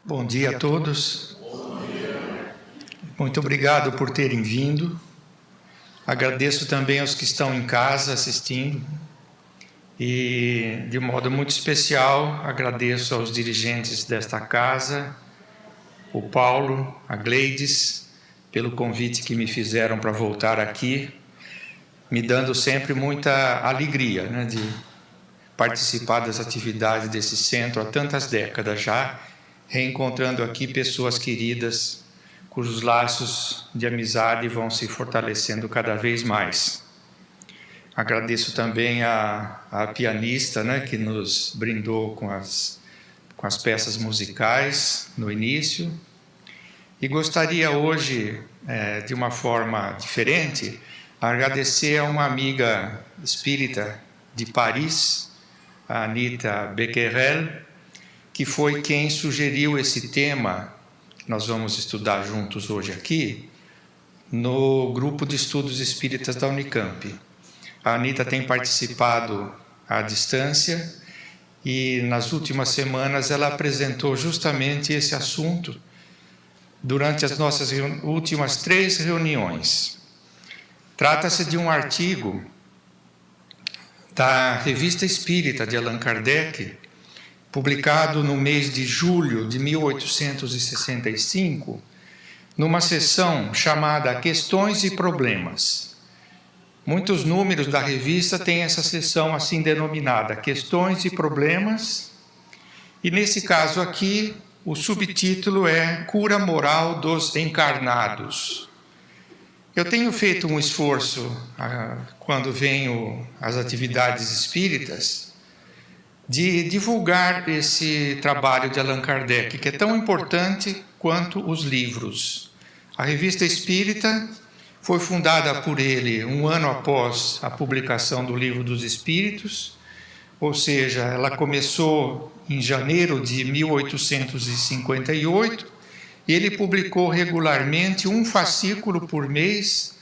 Bom dia a todos. Muito obrigado por terem vindo. Agradeço também aos que estão em casa assistindo. E, de modo muito especial, agradeço aos dirigentes desta casa, o Paulo, a Gleides, pelo convite que me fizeram para voltar aqui, me dando sempre muita alegria, de participar das atividades desse centro há tantas décadas já, reencontrando aqui pessoas queridas, cujos laços de amizade vão se fortalecendo cada vez mais. Agradeço também a pianista, que nos brindou com as peças musicais no início. E gostaria hoje, de uma forma diferente, agradecer a uma amiga espírita de Paris, a Anita Becquerel, que foi quem sugeriu esse tema, que nós vamos estudar juntos hoje aqui, no grupo de estudos espíritas da Unicamp. A Anita tem participado à distância e nas últimas semanas ela apresentou justamente esse assunto durante as nossas últimas 3 reuniões. Trata-se de um artigo da Revista Espírita de Allan Kardec, publicado no mês de julho de 1865, numa seção chamada Questões e Problemas. Muitos números da revista têm essa seção assim denominada, Questões e Problemas, e nesse caso aqui, o subtítulo é Cura Moral dos Encarnados. Eu tenho feito um esforço, quando venho às atividades espíritas, de divulgar esse trabalho de Allan Kardec, que é tão importante quanto os livros. A Revista Espírita foi fundada por ele um ano após a publicação do Livro dos Espíritos, ou seja, ela começou em janeiro de 1858, e ele publicou regularmente um fascículo por mês,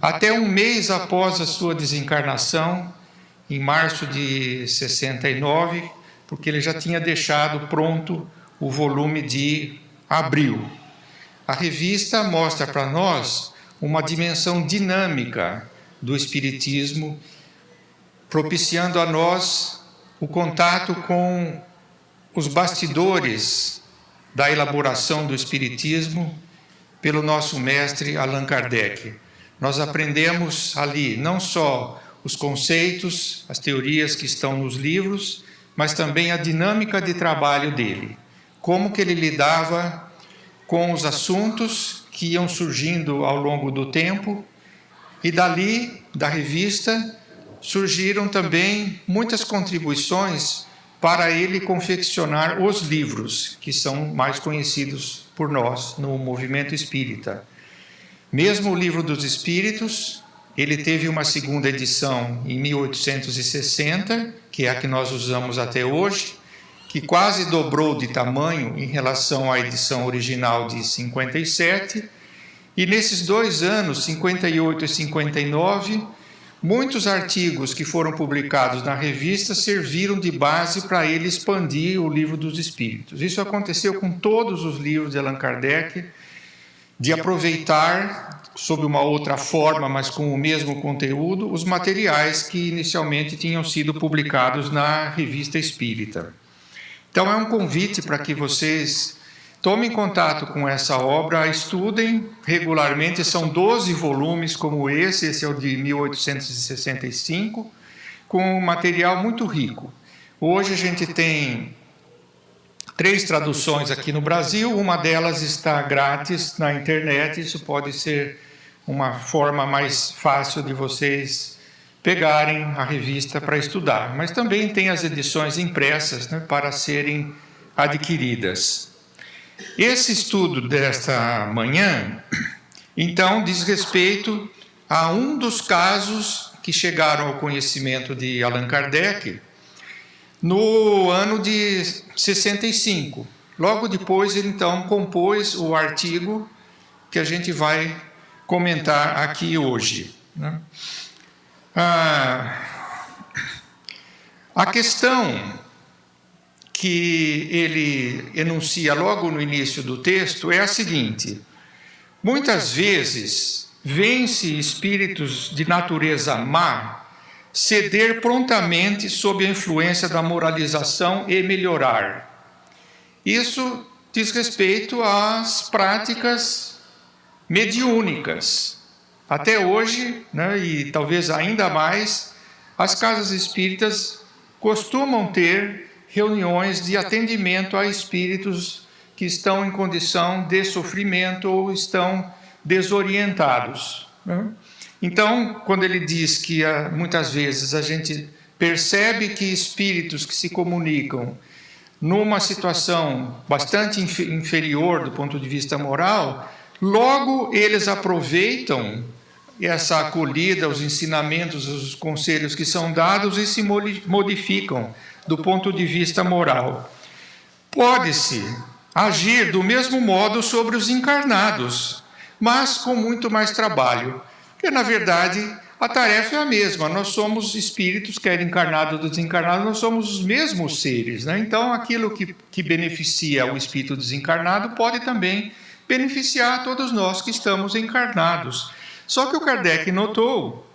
até um mês após a sua desencarnação, em março de 69, porque ele já tinha deixado pronto o volume de abril. A revista mostra para nós uma dimensão dinâmica do Espiritismo, propiciando a nós o contato com os bastidores da elaboração do Espiritismo pelo nosso mestre Allan Kardec. Nós aprendemos ali não só os conceitos, as teorias que estão nos livros, mas também a dinâmica de trabalho dele. Como que ele lidava com os assuntos que iam surgindo ao longo do tempo, e dali, da revista, surgiram também muitas contribuições para ele confeccionar os livros, que são mais conhecidos por nós no movimento espírita. Mesmo o Livro dos Espíritos, ele teve uma segunda edição em 1860, que é a que nós usamos até hoje, que quase dobrou de tamanho em relação à edição original de 57, e nesses 2 anos, 58 e 59, muitos artigos que foram publicados na revista serviram de base para ele expandir o Livro dos Espíritos. Isso aconteceu com todos os livros de Allan Kardec, de aproveitar, sob uma outra forma, mas com o mesmo conteúdo, os materiais que inicialmente tinham sido publicados na Revista Espírita. Então é um convite para que vocês tomem contato com essa obra, estudem regularmente, são 12 volumes como esse é o de 1865, com um material muito rico. Hoje a gente tem 3 traduções aqui no Brasil, uma delas está grátis na internet, isso pode ser uma forma mais fácil de vocês pegarem a revista para estudar. Mas também tem as edições impressas para serem adquiridas. Esse estudo desta manhã, então, diz respeito a um dos casos que chegaram ao conhecimento de Allan Kardec no ano de 65. Logo depois, ele então compôs o artigo que a gente vai comentar aqui hoje. A questão que ele enuncia logo no início do texto é a seguinte: muitas vezes vence espíritos de natureza má ceder prontamente sob a influência da moralização e melhorar. Isso diz respeito às práticas mediúnicas. Até hoje, né, e talvez ainda mais, as casas espíritas costumam ter reuniões de atendimento a espíritos que estão em condição de sofrimento ou estão desorientados, né? Então, quando ele diz que muitas vezes a gente percebe que espíritos que se comunicam numa situação bastante inferior do ponto de vista moral, logo eles aproveitam essa acolhida, os ensinamentos, os conselhos que são dados e se modificam do ponto de vista moral. Pode-se agir do mesmo modo sobre os encarnados, mas com muito mais trabalho. Porque, na verdade, a tarefa é a mesma. Nós somos espíritos, quer encarnados ou desencarnados, nós somos os mesmos seres, né? Então, aquilo que beneficia o espírito desencarnado pode também beneficiar todos nós que estamos encarnados. Só que o Kardec notou,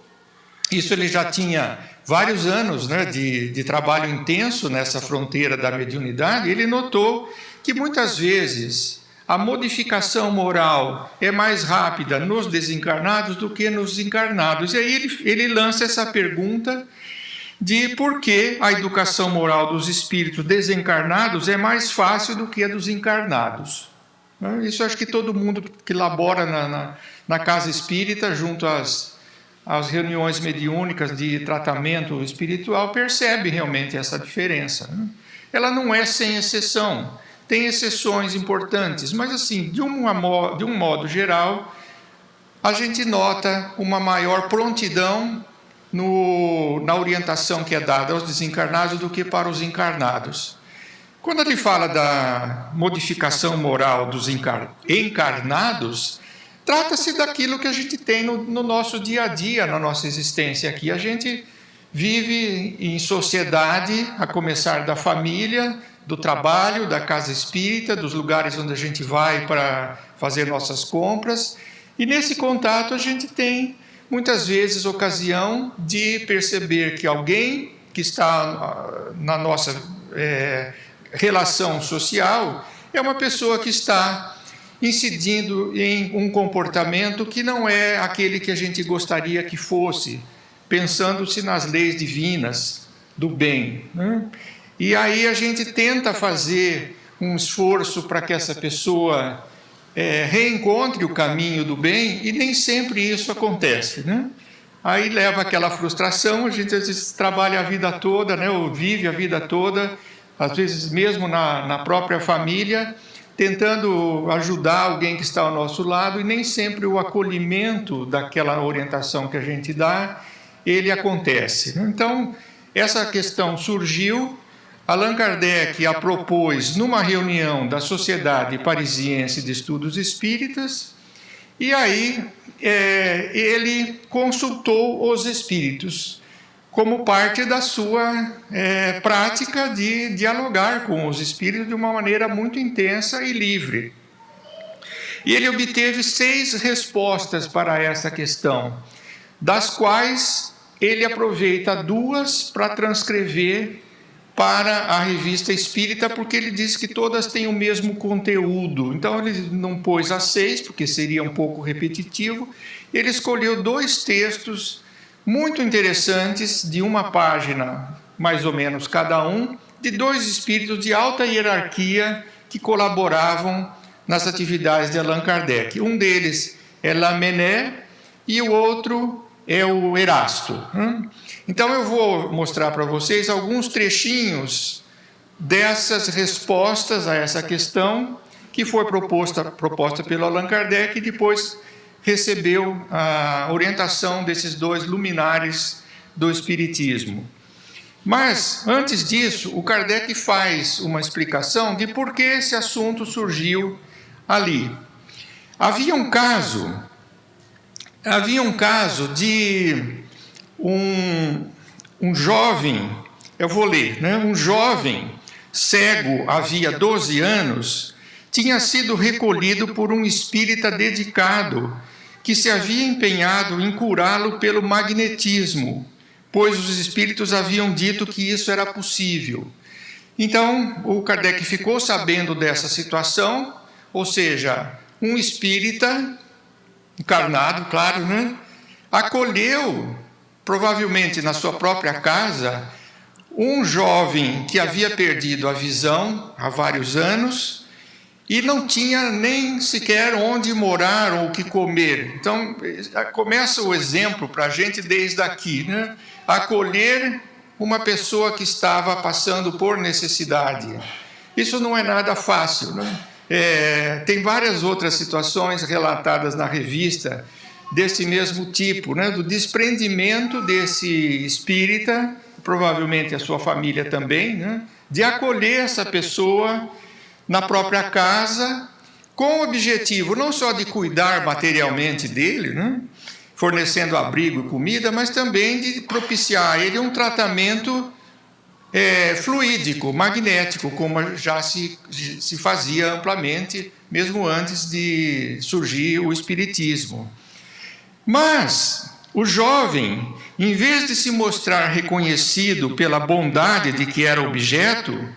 isso ele já tinha vários anos, né, de trabalho intenso nessa fronteira da mediunidade, ele notou que muitas vezes a modificação moral é mais rápida nos desencarnados do que nos encarnados. E aí ele lança essa pergunta de por que a educação moral dos espíritos desencarnados é mais fácil do que a dos encarnados. Isso acho que todo mundo que labora na casa espírita, junto às reuniões mediúnicas de tratamento espiritual, percebe realmente essa diferença. Ela não é sem exceção. Tem exceções importantes, mas assim, de um modo geral, a gente nota uma maior prontidão na orientação que é dada aos desencarnados do que para os encarnados. Quando ele fala da modificação moral dos encarnados, trata-se daquilo que a gente tem no nosso dia a dia, na nossa existência aqui. A gente vive em sociedade, a começar da família, do trabalho, da casa espírita, dos lugares onde a gente vai para fazer nossas compras. E nesse contato a gente tem, muitas vezes, ocasião de perceber que alguém que está na nossa relação social é uma pessoa que está incidindo em um comportamento que não é aquele que a gente gostaria que fosse, pensando-se nas leis divinas do bem, né? E aí a gente tenta fazer um esforço para que essa pessoa reencontre o caminho do bem e nem sempre isso acontece, né? Aí leva aquela frustração, a gente às vezes trabalha a vida toda, né? Ou vive a vida toda, às vezes mesmo na própria família, tentando ajudar alguém que está ao nosso lado e nem sempre o acolhimento daquela orientação que a gente dá, ele acontece, né? Então, essa questão surgiu. Allan Kardec a propôs numa reunião da Sociedade Parisiense de Estudos Espíritas, e aí ele consultou os espíritos como parte da sua prática de dialogar com os espíritos de uma maneira muito intensa e livre. E ele obteve 6 respostas para essa questão, das quais ele aproveita 2 para transcrever para a revista espírita, porque ele diz que todas têm o mesmo conteúdo. Então ele não pôs as 6, porque seria um pouco repetitivo. Ele escolheu 2 textos muito interessantes, de uma página, mais ou menos cada um, de 2 espíritos de alta hierarquia que colaboravam nas atividades de Allan Kardec. Um deles é Lamennais e o outro é o Erasto. Então eu vou mostrar para vocês alguns trechinhos dessas respostas a essa questão que foi proposta pelo Allan Kardec e depois recebeu a orientação desses 2 luminares do Espiritismo. Mas, antes disso, o Kardec faz uma explicação de por que esse assunto surgiu ali. Havia um caso de um jovem, eu vou ler, né? Um jovem cego havia 12 anos, tinha sido recolhido por um espírita dedicado, que se havia empenhado em curá-lo pelo magnetismo, pois os espíritos haviam dito que isso era possível. Então, o Kardec ficou sabendo dessa situação, ou seja, um espírita, encarnado, claro, né? Acolheu, provavelmente na sua própria casa, um jovem que havia perdido a visão há vários anos, e não tinha nem sequer onde morar ou o que comer. Então, começa o exemplo para a gente desde aqui, né? Acolher uma pessoa que estava passando por necessidade. Isso não é nada fácil, né? Tem várias outras situações relatadas na revista desse mesmo tipo, né? Do desprendimento desse espírita, provavelmente a sua família também, né? De acolher essa pessoa na própria casa, com o objetivo não só de cuidar materialmente dele, né? Fornecendo abrigo e comida, mas também de propiciar a ele um tratamento fluídico, magnético, como já se fazia amplamente, mesmo antes de surgir o espiritismo. Mas o jovem, em vez de se mostrar reconhecido pela bondade de que era objeto,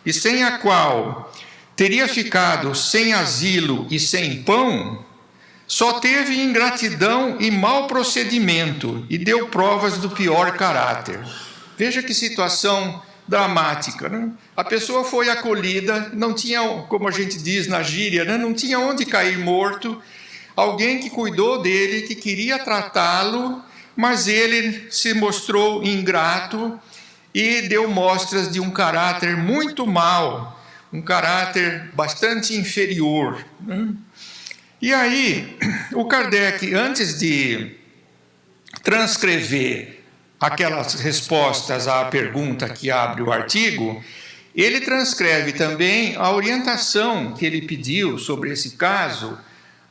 e sem a qual teria ficado sem asilo e sem pão, só teve ingratidão e mau procedimento e deu provas do pior caráter. Veja que situação dramática, né? A pessoa foi acolhida, não tinha, como a gente diz na gíria, né? Não tinha onde cair morto, alguém que cuidou dele, que queria tratá-lo, mas ele se mostrou ingrato e deu mostras de um caráter muito mau, um caráter bastante inferior, né? E aí, o Kardec, antes de transcrever aquelas respostas à pergunta que abre o artigo, ele transcreve também a orientação que ele pediu sobre esse caso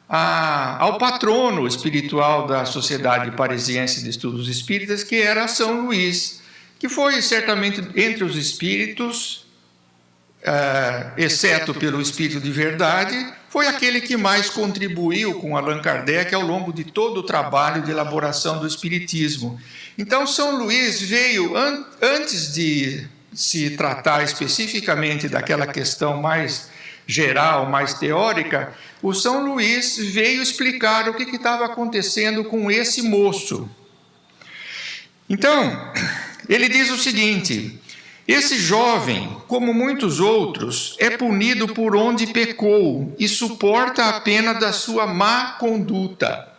ao patrono espiritual da Sociedade Parisiense de Estudos Espíritas, que era São Luís, que foi certamente entre os espíritos, exceto pelo Espírito de Verdade, foi aquele que mais contribuiu com Allan Kardec ao longo de todo o trabalho de elaboração do Espiritismo. Então, São Luís veio, antes de se tratar especificamente daquela questão mais geral, mais teórica, o São Luís veio explicar o que estava acontecendo com esse moço. Então, ele diz o seguinte: esse jovem, como muitos outros, é punido por onde pecou e suporta a pena da sua má conduta.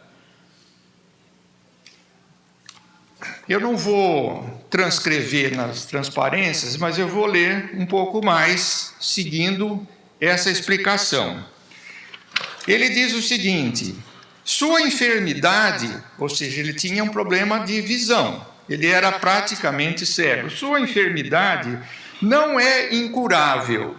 Eu não vou transcrever nas transparências, mas eu vou ler um pouco mais, seguindo essa explicação. Ele diz o seguinte: sua enfermidade, ou seja, ele tinha um problema de visão, ele era praticamente cego. Sua enfermidade não é incurável.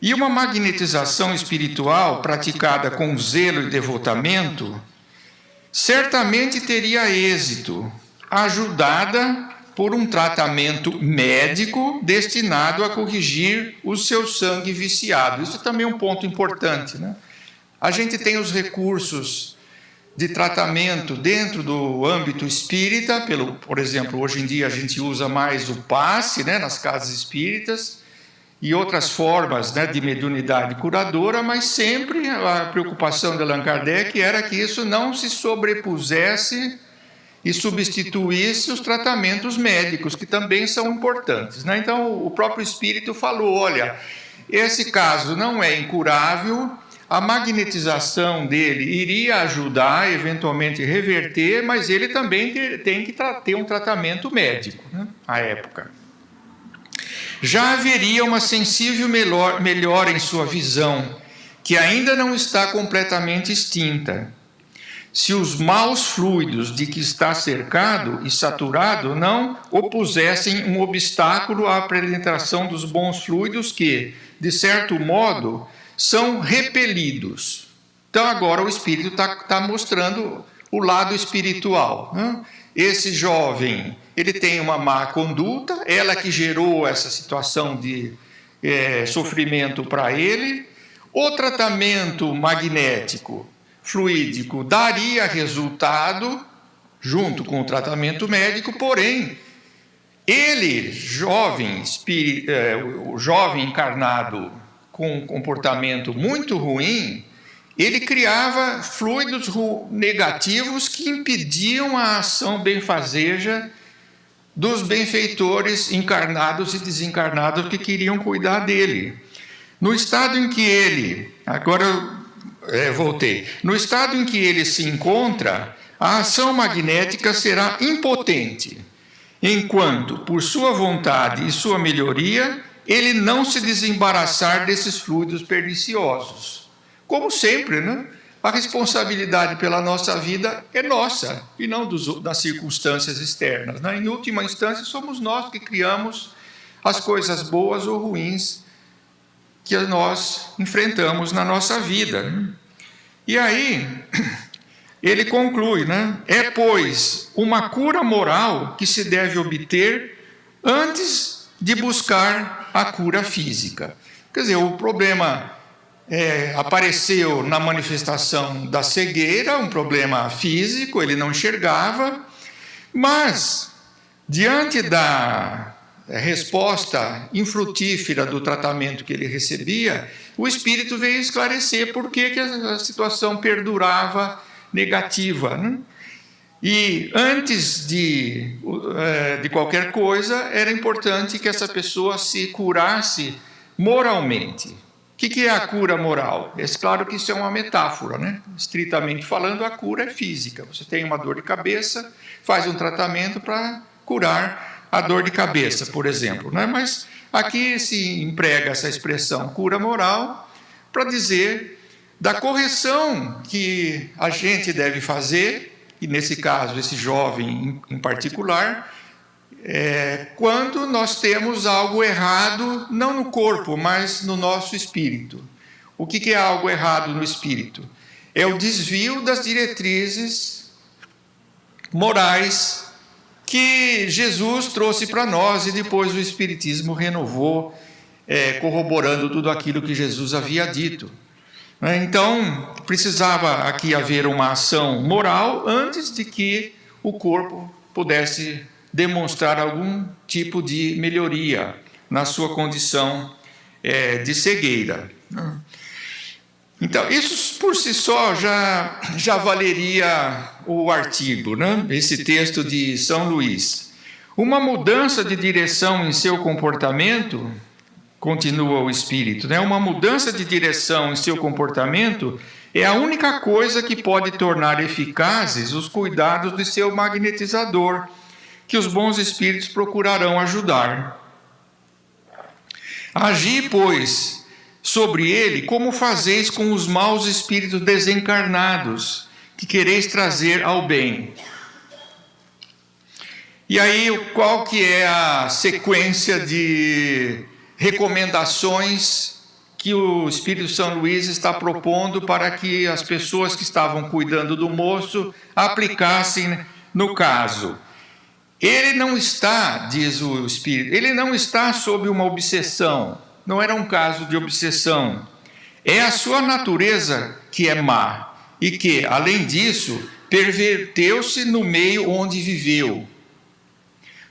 E uma magnetização espiritual praticada com zelo e devotamento certamente teria êxito, ajudada por um tratamento médico destinado a corrigir o seu sangue viciado. Isso também é um ponto importante, né? A gente tem os recursos de tratamento dentro do âmbito espírita, por exemplo, hoje em dia a gente usa mais o passe, né, nas casas espíritas, e outras formas, né, de mediunidade curadora, mas sempre a preocupação de Allan Kardec era que isso não se sobrepusesse e substituísse os tratamentos médicos, que também são importantes, né? Então, o próprio Espírito falou: olha, esse caso não é incurável, a magnetização dele iria ajudar, eventualmente reverter, mas ele também tem que ter um tratamento médico, né, à época. Já haveria uma sensível melhora em sua visão, que ainda não está completamente extinta, se os maus fluidos de que está cercado e saturado não opusessem um obstáculo à penetração dos bons fluidos que, de certo modo, são repelidos. Então agora o Espírito está mostrando o lado espiritual, né? esse jovem, ele tem uma má conduta, ela que gerou essa situação de sofrimento para ele. O tratamento magnético, fluídico, daria resultado junto com o tratamento médico, porém, ele, o jovem encarnado com um comportamento muito ruim, ele criava fluidos negativos que impediam a ação benfazeja dos benfeitores encarnados e desencarnados que queriam cuidar dele. No estado em que ele, no estado em que ele se encontra, a ação magnética será impotente, enquanto, por sua vontade e sua melhoria, ele não se desembaraçar desses fluidos perniciosos. Como sempre, né? A responsabilidade pela nossa vida é nossa, e não das circunstâncias externas, né? Em última instância, somos nós que criamos as coisas boas ou ruins que nós enfrentamos na nossa vida, né? E aí, ele conclui, né? É, pois, uma cura moral que se deve obter antes de buscar a cura física. Quer dizer, o problema apareceu na manifestação da cegueira, um problema físico, ele não enxergava, mas, diante da resposta infrutífera do tratamento que ele recebia, o Espírito veio esclarecer por que a situação perdurava negativa, né? E antes de qualquer coisa, era importante que essa pessoa se curasse moralmente. O que é a cura moral? É claro que isso é uma metáfora, né? Estritamente falando, a cura é física. Você tem uma dor de cabeça, faz um tratamento para curar a dor de cabeça, por exemplo, né? Mas aqui se emprega essa expressão cura moral para dizer da correção que a gente deve fazer, e nesse caso, esse jovem em particular, quando nós temos algo errado, não no corpo, mas no nosso espírito. O que é algo errado no espírito? É o desvio das diretrizes morais que Jesus trouxe para nós e depois o Espiritismo renovou, corroborando tudo aquilo que Jesus havia dito. Então, precisava aqui haver uma ação moral antes de que o corpo pudesse demonstrar algum tipo de melhoria na sua condição de cegueira. Então, isso por si só já valeria o artigo, né? Esse texto de São Luís. Uma mudança de direção em seu comportamento, continua o Espírito, né? Uma mudança de direção em seu comportamento é a única coisa que pode tornar eficazes os cuidados de seu magnetizador, que os bons espíritos procurarão ajudar. Agi, pois, sobre ele como fazeis com os maus espíritos desencarnados, que quereis trazer ao bem. E aí, qual que é a sequência de recomendações que o Espírito São Luís está propondo para que as pessoas que estavam cuidando do moço aplicassem no caso? Ele não está, diz o Espírito, ele não está sob uma obsessão, não era um caso de obsessão. É a sua natureza que é má e que, além disso, perverteu-se no meio onde viveu.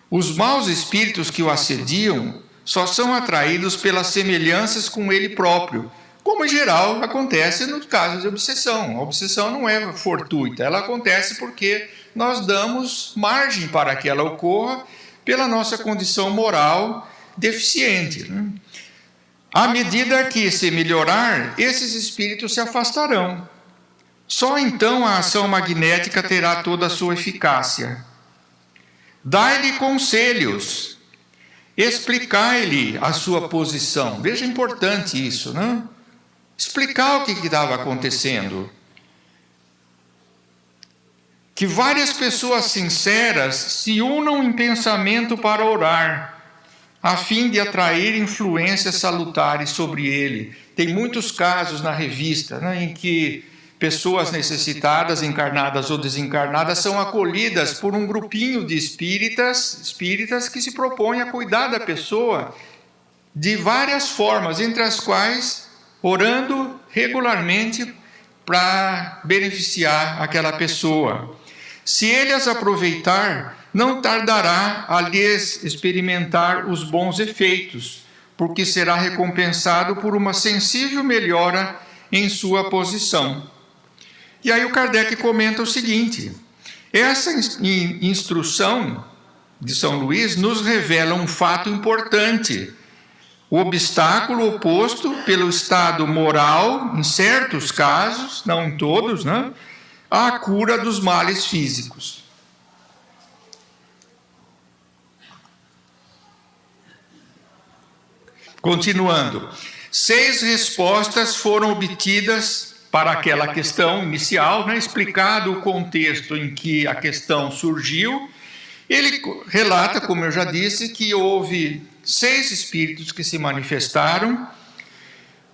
Os maus espíritos que o assediam só são atraídos pelas semelhanças com ele próprio, como em geral acontece nos casos de obsessão. A obsessão não é fortuita, ela acontece porque nós damos margem para que ela ocorra pela nossa condição moral deficiente, né? À medida que se melhorar, esses espíritos se afastarão. Só então a ação magnética terá toda a sua eficácia. Dai-lhe conselhos, explicai-lhe a sua posição. Veja, importante isso, né? Explicar o que estava acontecendo. Que várias pessoas sinceras se unam em pensamento para orar, a fim de atrair influências salutares sobre ele. Tem muitos casos na revista, né, em que pessoas necessitadas, encarnadas ou desencarnadas, são acolhidas por um grupinho de espíritas que se propõem a cuidar da pessoa de várias formas, entre as quais orando regularmente para beneficiar aquela pessoa. Se ele as aproveitar, não tardará a lhes experimentar os bons efeitos, porque será recompensado por uma sensível melhora em sua posição. E aí o Kardec comenta o seguinte: essa instrução de São Luís nos revela um fato importante. O obstáculo oposto pelo estado moral, em certos casos, não em todos, né, à cura dos males físicos. Continuando, 6 respostas foram obtidas para aquela questão inicial, né, explicado o contexto em que a questão surgiu. Ele relata, como eu já disse, que houve 6 espíritos que se manifestaram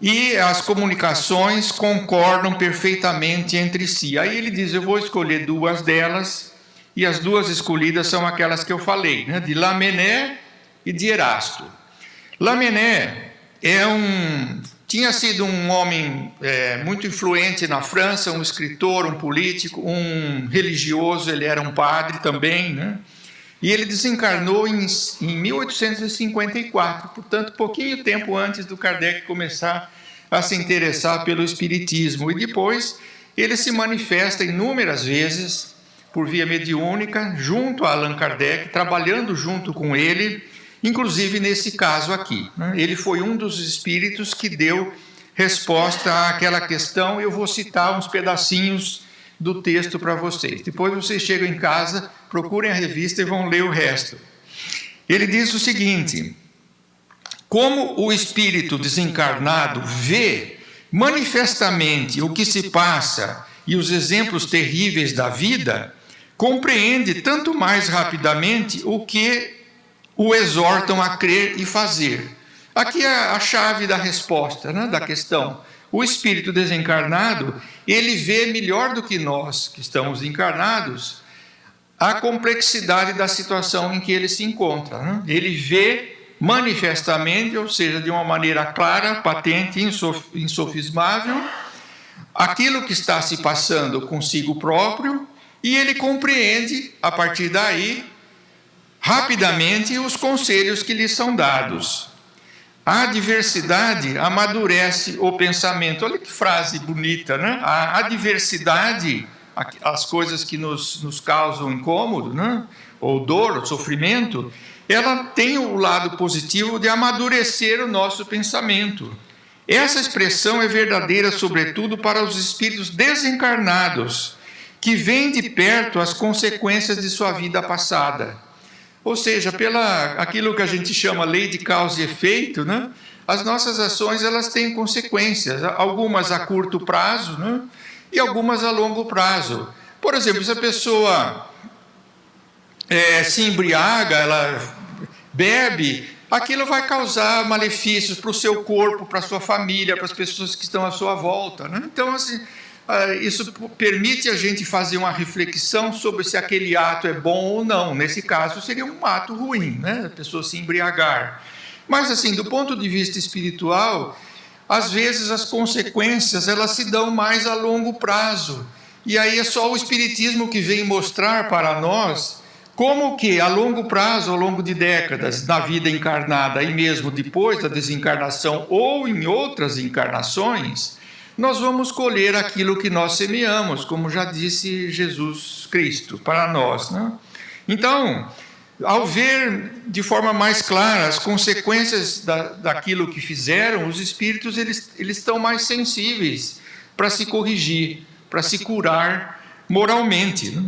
e as comunicações concordam perfeitamente entre si. Aí ele diz: eu vou escolher 2 delas, e as 2 escolhidas são aquelas que eu falei, né, de Lamennais e de Erasto. Lamennais tinha sido um homem muito influente na França, um escritor, um político, um religioso, ele era um padre também, né? E ele desencarnou em 1854, portanto, pouquinho tempo antes do Kardec começar a se interessar pelo espiritismo. E depois ele se manifesta inúmeras vezes por via mediúnica, junto a Allan Kardec, trabalhando junto com ele, inclusive nesse caso aqui, né? Ele foi um dos espíritos que deu resposta àquela questão. Eu vou citar uns pedacinhos do texto para vocês. Depois vocês chegam em casa, procurem a revista e vão ler o resto. Ele diz o seguinte: como o espírito desencarnado vê manifestamente o que se passa e os exemplos terríveis da vida, compreende tanto mais rapidamente o que o exortam a crer e fazer. Aqui é a chave da resposta, né, da questão. O espírito desencarnado, ele vê melhor do que nós, que estamos encarnados, a complexidade da situação em que ele se encontra, né? Ele vê manifestamente, ou seja, de uma maneira clara, patente, insofismável, aquilo que está se passando consigo próprio, e ele compreende, a partir daí, rapidamente, os conselhos que lhe são dados. A adversidade amadurece o pensamento. Olha que frase bonita, né? A adversidade, as coisas que nos causam incômodo, né, ou dor, ou sofrimento, ela tem o lado positivo de amadurecer o nosso pensamento. Essa expressão é verdadeira, sobretudo, para os espíritos desencarnados, que veem de perto as consequências de sua vida passada. Ou seja, aquilo que a gente chama lei de causa e efeito, né, as nossas ações elas têm consequências, algumas a curto prazo, né, e algumas a longo prazo. Por exemplo, se a pessoa se embriaga, ela bebe, aquilo vai causar malefícios para o seu corpo, para a sua família, para as pessoas que estão à sua volta, né? Então, assim, isso permite a gente fazer uma reflexão sobre se aquele ato é bom ou não. Nesse caso, seria um ato ruim, né? A pessoa se embriagar. Mas, assim, do ponto de vista espiritual, às vezes as consequências elas se dão mais a longo prazo. E aí é só o Espiritismo que vem mostrar para nós como que a longo prazo, ao longo de décadas, na vida encarnada e mesmo depois da desencarnação ou em outras encarnações, nós vamos colher aquilo que nós semeamos, como já disse Jesus Cristo para nós, né? Então, ao ver de forma mais clara as consequências daquilo que fizeram, os espíritos eles estão mais sensíveis para se corrigir, para se curar moralmente, né?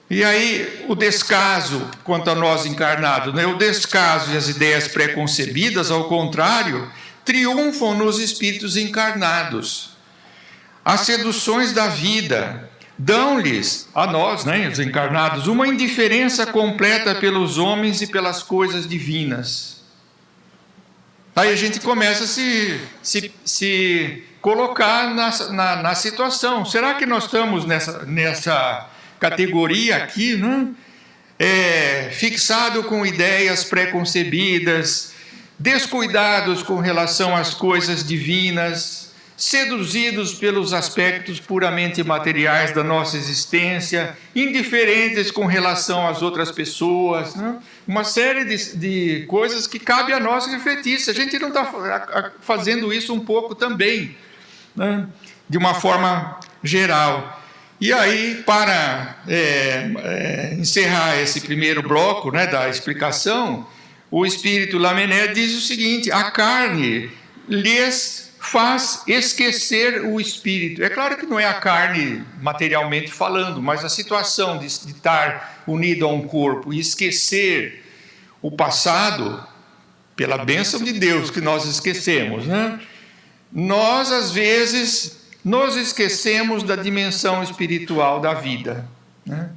E aí o descaso quanto a nós encarnados, né? O descaso e as ideias preconcebidas, ao contrário, triunfam nos espíritos encarnados. As seduções da vida dão-lhes, a nós, né, os encarnados, uma indiferença completa pelos homens e pelas coisas divinas. Aí a gente começa a se colocar na situação. Será que nós estamos nessa categoria aqui, né? Fixado com ideias pré-concebidas, descuidados com relação às coisas divinas, seduzidos pelos aspectos puramente materiais da nossa existência, indiferentes com relação às outras pessoas, né? Uma série de coisas que cabe a nós refletir. Se a gente não está fazendo isso um pouco também, né? De uma forma geral. E aí, para encerrar esse primeiro bloco, né, da explicação, o Espírito Lamennais diz o seguinte: a carne lhes faz esquecer o Espírito. É claro que não é a carne materialmente falando, mas a situação de estar unido a um corpo e esquecer o passado, pela bênção de Deus que nós esquecemos, né? Nós, às vezes, nos esquecemos da dimensão espiritual da vida, né?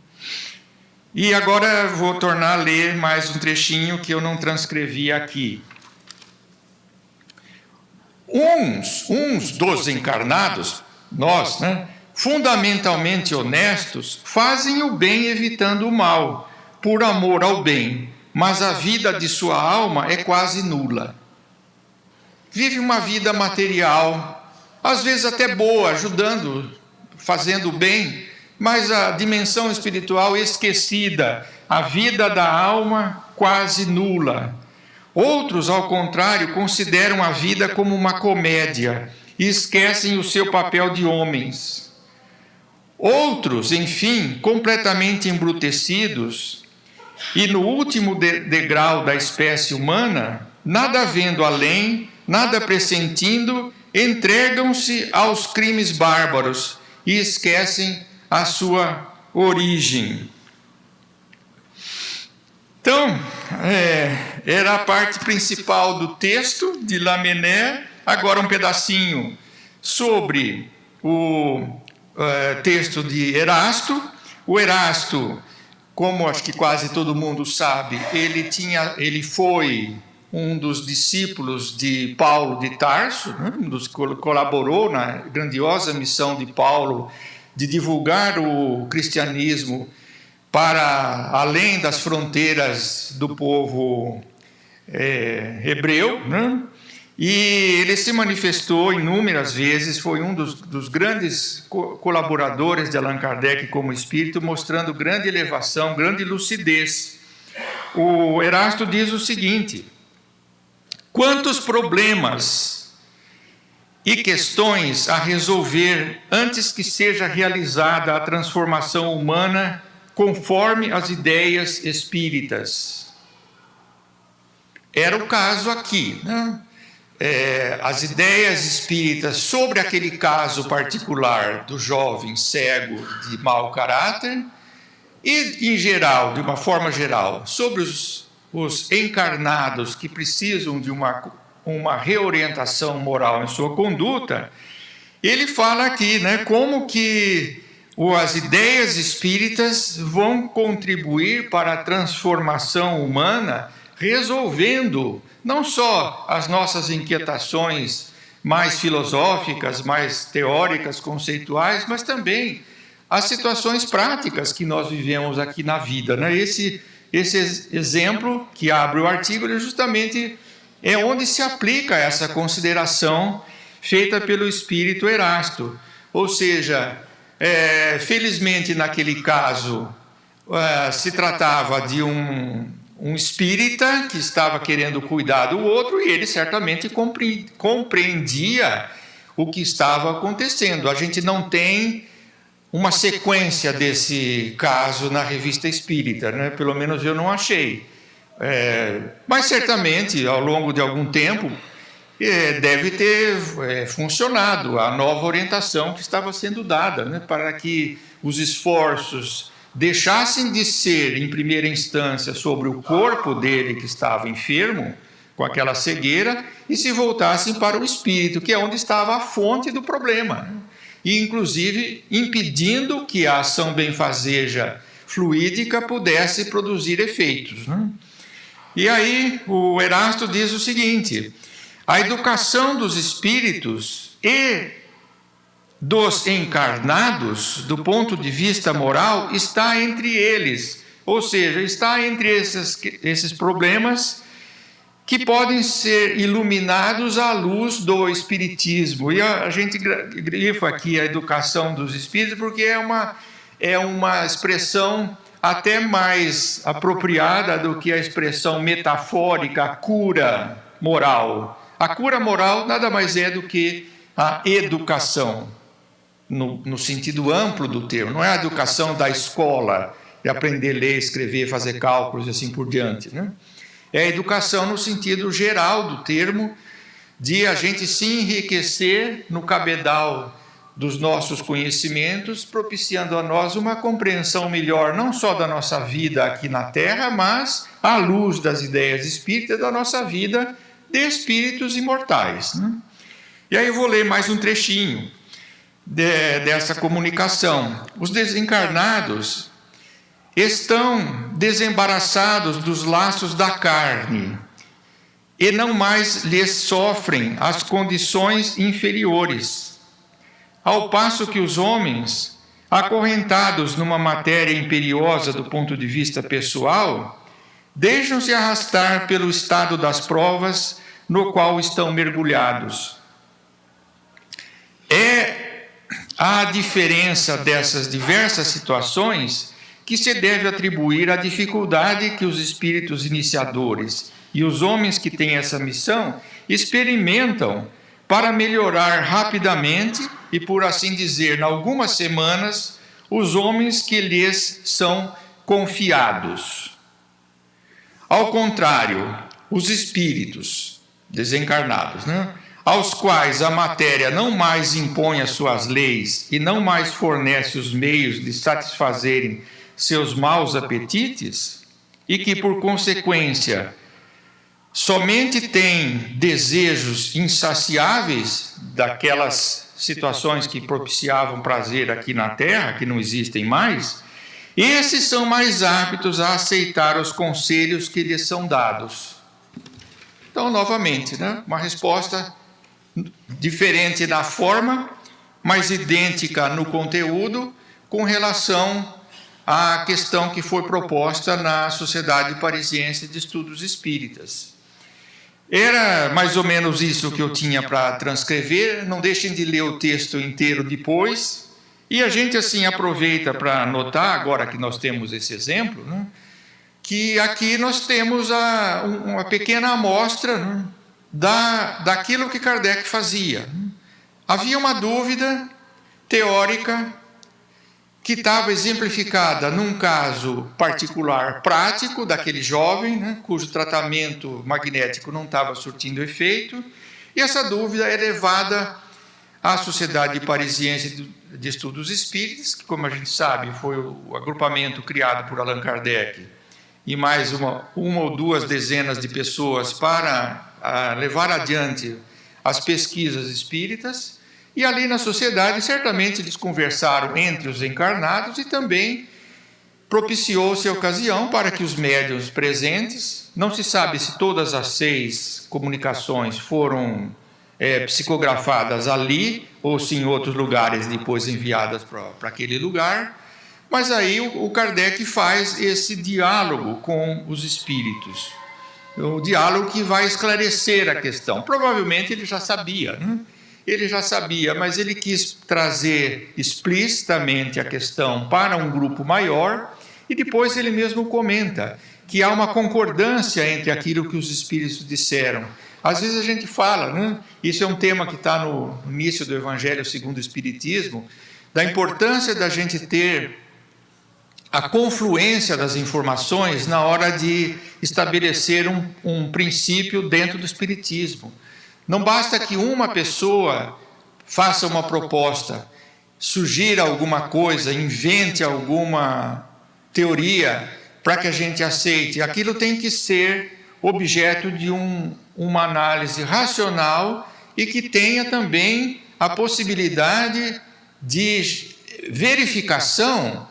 E agora vou tornar a ler mais um trechinho que eu não transcrevi aqui. Uns dos encarnados, nós, né, fundamentalmente honestos, fazem o bem evitando o mal, por amor ao bem, mas a vida de sua alma é quase nula. Vive uma vida material, às vezes até boa, ajudando, fazendo o bem, mas a dimensão espiritual esquecida, a vida da alma quase nula. Outros, ao contrário, consideram a vida como uma comédia e esquecem o seu papel de homens. Outros, enfim, completamente embrutecidos, e no último degrau da espécie humana, nada vendo além, nada pressentindo, entregam-se aos crimes bárbaros e esquecem a sua origem. Então, era a parte principal do texto de Lamennais. Agora um pedacinho sobre o texto de Erasto. O Erasto, como acho que quase todo mundo sabe, ele foi um dos discípulos de Paulo de Tarso, né? Um dos que colaborou na grandiosa missão de Paulo de divulgar o cristianismo para além das fronteiras do povo hebreu, né? E ele se manifestou inúmeras vezes, foi um dos grandes colaboradores de Allan Kardec como espírito, mostrando grande elevação, grande lucidez. O Erasto diz o seguinte: quantos problemas e questões a resolver antes que seja realizada a transformação humana conforme as ideias espíritas. Era o caso aqui, né? As ideias espíritas sobre aquele caso particular do jovem cego de mau caráter e, em geral, de uma forma geral, sobre os encarnados que precisam de uma reorientação moral em sua conduta. Ele fala aqui, né, como que as ideias espíritas vão contribuir para a transformação humana, resolvendo não só as nossas inquietações mais filosóficas, mais teóricas, conceituais, mas também as situações práticas que nós vivemos aqui na vida, né? Esse exemplo que abre o artigo justamente é onde se aplica essa consideração feita pelo espírito Erasto. Ou seja, felizmente naquele caso se tratava de um espírita que estava querendo cuidar do outro e ele certamente compreendia o que estava acontecendo. A gente não tem uma sequência desse caso na Revista Espírita, né? Pelo menos eu não achei. Mas certamente, ao longo de algum tempo, deve ter funcionado a nova orientação que estava sendo dada, né? Para que os esforços deixassem de ser, em primeira instância, sobre o corpo dele que estava enfermo, com aquela cegueira, e se voltassem para o espírito, que é onde estava a fonte do problema, né? E, inclusive, impedindo que a ação benfazeja fluídica pudesse produzir efeitos, né? E aí o Erasto diz o seguinte: A educação dos espíritos e dos encarnados, do ponto de vista moral, está entre eles. Ou seja, está entre esses problemas que podem ser iluminados à luz do Espiritismo. E a gente grifa aqui a educação dos espíritos porque é uma expressão até mais apropriada do que a expressão metafórica, a cura moral. A cura moral nada mais é do que a educação, no sentido amplo do termo. Não é a educação da escola, de aprender a ler, escrever, fazer cálculos e assim por diante, né? É a educação no sentido geral do termo, de a gente se enriquecer no cabedal dos nossos conhecimentos, propiciando a nós uma compreensão melhor, não só da nossa vida aqui na Terra, mas à luz das ideias espíritas, da nossa vida de espíritos imortais, né? E aí eu vou ler mais um trechinho dessa comunicação. Os desencarnados estão desembaraçados dos laços da carne e não mais lhes sofrem as condições inferiores, ao passo que os homens, acorrentados numa matéria imperiosa do ponto de vista pessoal, deixam-se arrastar pelo estado das provas no qual estão mergulhados. É a diferença dessas diversas situações que se deve atribuir à dificuldade que os espíritos iniciadores e os homens que têm essa missão experimentam para melhorar rapidamente e, por assim dizer, em algumas semanas, os homens que lhes são confiados. Ao contrário, os espíritos desencarnados, né, aos quais a matéria não mais impõe as suas leis e não mais fornece os meios de satisfazerem seus maus apetites, e que, por consequência, somente têm desejos insaciáveis daquelas situações que propiciavam prazer aqui na Terra, que não existem mais, esses são mais aptos a aceitar os conselhos que lhes são dados. Então, novamente, né, uma resposta diferente na forma, mas idêntica no conteúdo, com relação à questão que foi proposta na Sociedade Parisiense de Estudos Espíritas. Era mais ou menos isso que eu tinha para transcrever. Não deixem de ler o texto inteiro depois. E a gente, assim, aproveita para notar, agora que nós temos esse exemplo, né, que aqui nós temos uma pequena amostra, né, daquilo que Kardec fazia. Havia uma dúvida teórica que estava exemplificada num caso particular prático daquele jovem, né, cujo tratamento magnético não estava surtindo efeito, e essa dúvida é levada à Sociedade Parisiense de Estudos Espíritas, que, como a gente sabe, foi o agrupamento criado por Allan Kardec, e mais uma ou duas dezenas de pessoas para levar adiante as pesquisas espíritas. E ali na sociedade, certamente eles conversaram entre os encarnados e também propiciou-se a ocasião para que os médiuns presentes, não se sabe se todas as 6 comunicações foram psicografadas ali ou se em outros lugares depois enviadas para aquele lugar, mas aí o Kardec faz esse diálogo com os espíritos, o diálogo que vai esclarecer a questão. Provavelmente ele já sabia, né? Ele já sabia, mas ele quis trazer explicitamente a questão para um grupo maior, e depois ele mesmo comenta que há uma concordância entre aquilo que os espíritos disseram. Às vezes a gente fala, né? Isso é um tema que está no início do Evangelho segundo o Espiritismo, da importância da gente ter a confluência das informações na hora de estabelecer um princípio dentro do Espiritismo. Não basta que uma pessoa faça uma proposta, sugira alguma coisa, invente alguma teoria para que a gente aceite. Aquilo tem que ser objeto de uma análise racional e que tenha também a possibilidade de verificação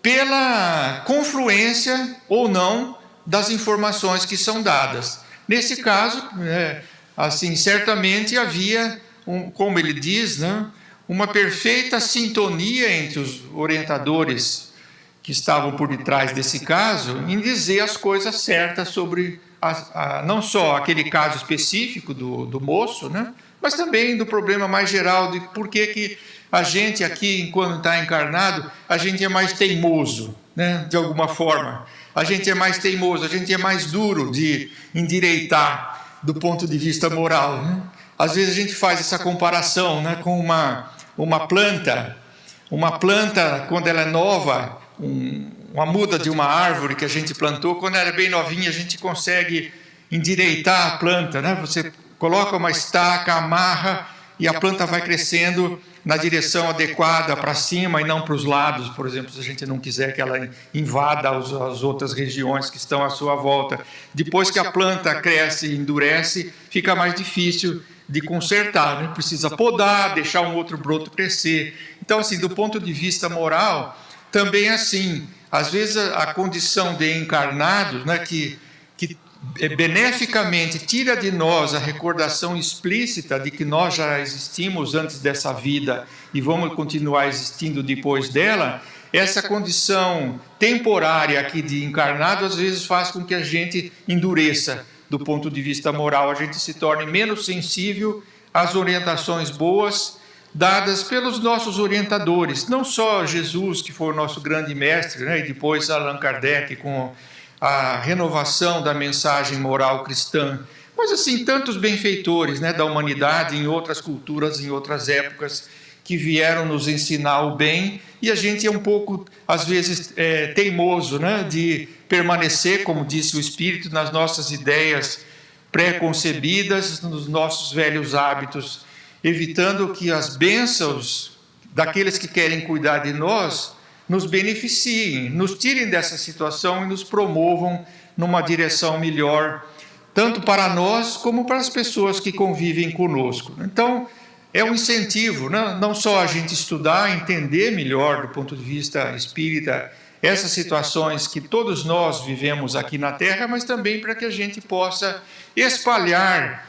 pela confluência ou não das informações que são dadas. Nesse caso, assim, certamente havia, como ele diz, né, uma perfeita sintonia entre os orientadores que estavam por detrás desse caso em dizer as coisas certas sobre não só aquele caso específico do moço, né, mas também do problema mais geral de por que a gente aqui, enquanto está encarnado, a gente é mais teimoso, né, de alguma forma. A gente é mais teimoso, a gente é mais duro de endireitar do ponto de vista moral, né? Às vezes a gente faz essa comparação, né, com uma planta, quando ela é nova, uma muda de uma árvore que a gente plantou, quando ela é bem novinha, a gente consegue endireitar a planta, né? Você coloca uma estaca, amarra e a planta vai crescendo na direção adequada para cima e não para os lados, por exemplo, se a gente não quiser que ela invada as outras regiões que estão à sua volta. Depois que a planta cresce e endurece, fica mais difícil de consertar, né? Precisa podar, deixar um outro broto crescer. Então, assim, do ponto de vista moral, também é assim. Às vezes a condição de encarnados, né, que beneficamente tira de nós a recordação explícita de que nós já existimos antes dessa vida e vamos continuar existindo depois dela, essa condição temporária aqui de encarnado às vezes faz com que a gente endureça do ponto de vista moral, a gente se torne menos sensível às orientações boas dadas pelos nossos orientadores, não só Jesus, que foi o nosso grande mestre, né, e depois Allan Kardec com a renovação da mensagem moral cristã, mas assim, tantos benfeitores, né, da humanidade em outras culturas, em outras épocas, que vieram nos ensinar o bem, e a gente é um pouco, às vezes, teimoso, né, de permanecer, como disse o Espírito, nas nossas ideias pré-concebidas, nos nossos velhos hábitos, evitando que as bênçãos daqueles que querem cuidar de nós nos beneficiem, nos tirem dessa situação e nos promovam numa direção melhor, tanto para nós como para as pessoas que convivem conosco. Então, é um incentivo, não só a gente estudar, entender melhor do ponto de vista espírita essas situações que todos nós vivemos aqui na Terra, mas também para que a gente possa espalhar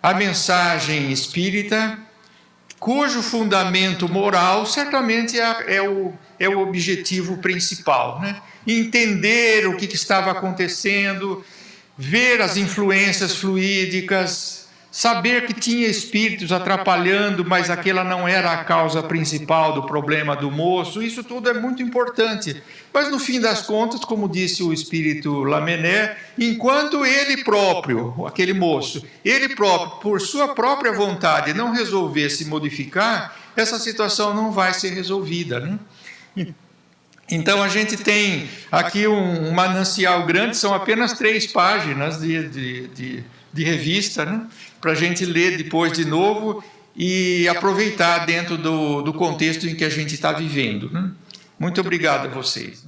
a mensagem espírita, cujo fundamento moral certamente é o objetivo principal, né? Entender o que estava acontecendo, ver as influências fluídicas, saber que tinha espíritos atrapalhando, mas aquela não era a causa principal do problema do moço, isso tudo é muito importante. Mas no fim das contas, como disse o espírito Lamennais, enquanto ele próprio, aquele moço, ele próprio, por sua própria vontade, não resolver se modificar, essa situação não vai ser resolvida, né? Então a gente tem aqui um manancial grande, são apenas 3 páginas de revista, né, para a gente ler depois de novo e aproveitar dentro do contexto em que a gente está vivendo, né? Muito obrigado a vocês.